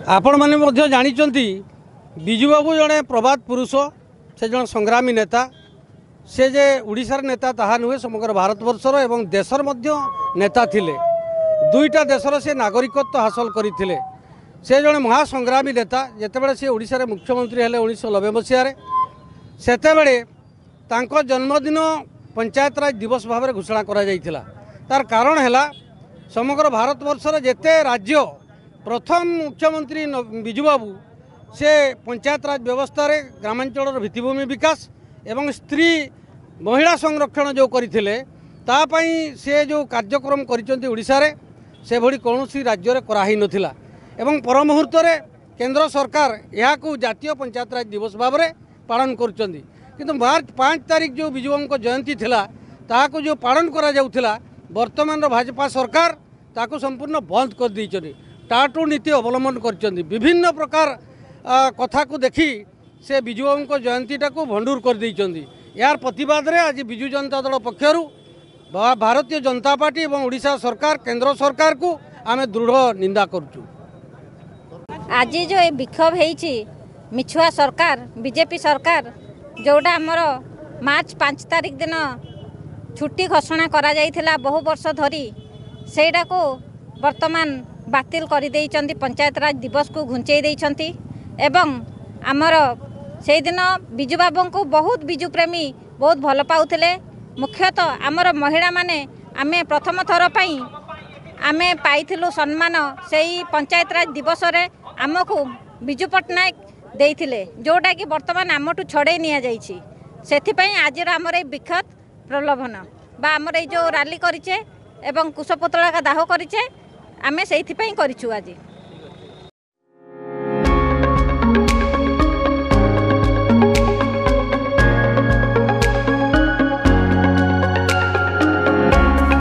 आपण मैंने जानी विजु बाबू जड़े प्रबाद पुरुष से जन संग्रामी नेता से जे उड़ीसार नेता ताहा नुहे समग्र भारतवर्षर एवं देशर मध्य नेता थिले। दुईटा देशर से नागरिकत्व हासिल करते से जड़े महासंग्रामी नेता जितेबाला सी ओडिशा रे मुख्यमंत्री हेले 1990 मसीह सेतेबेले तांको जन्मदिन पंचायतराज दिवस भाव में घोषणा करा जायतिला। तार कारण है समग्र भारतवर्षर जेते राज्य प्रथम मुख्यमंत्री विजु बाबू से पंचायतराज व्यवस्था रे ग्रामांचल भित्तिभूमि विकास एवं स्त्री महिला संरक्षण जो करथिले तापाई से जो कार्यक्रम करिसंती ओडिशा रे से भली कौनसी राज्य रे कराही नथिला एवं पर मुहूर्त रे केंद्र सरकार याकू जातीय पंचायतराज दिवस भाव में पालन करुचंदी। किंतु मार्च 5 तारीख जो विजु बाबू को जयंती थिला ताकू जो पालन करा जाउथिला वर्तमान भाजपा सरकार ताकू संपूर्ण बंद कर दी टाटू नीति अवलंबन कर विभिन्न प्रकार कथा को देखी से विजु बाबू को जयंती टाक भंडूर कर देइचंदी। यार प्रतिवाद रे आज विजु जनता दल पक्षरु भारतीय जनता पार्टी एवं ओडिशा सरकार केंद्र सरकार को आम दृढ़ निंदा करूँ। आज जो ये विक्षोभ होती मिछुआ सरकार बीजेपी सरकार जोड़ा आमर मार्च 5 तारीख दिन छुट्टी घोषणा करा जाइथिला बहु वर्ष धरी सेटा को वर्तमान बातिल कर देइचंती पंचायतराज दिवस को घुंचई देइचंती एवं आमर से दिन विजु बाबू को बहुत विजु प्रेमी बहुत भल पाउथिले। मुख्यतः आमर महिला माने आमे प्रथम थर पई आमे पाइथिलु सम्मान से पंचायतराज दिवस रे आमको विजु पट्टनायक देइथिले जोटा कि वर्तमान आमठू छड़े निया जाइछि। सेथिपई आज आमर विख्यात प्रलोभन बा आमर जो रैली करिचे एवं कुशपुतला का दाह करिचे आमे सेथिपई करिछु आज।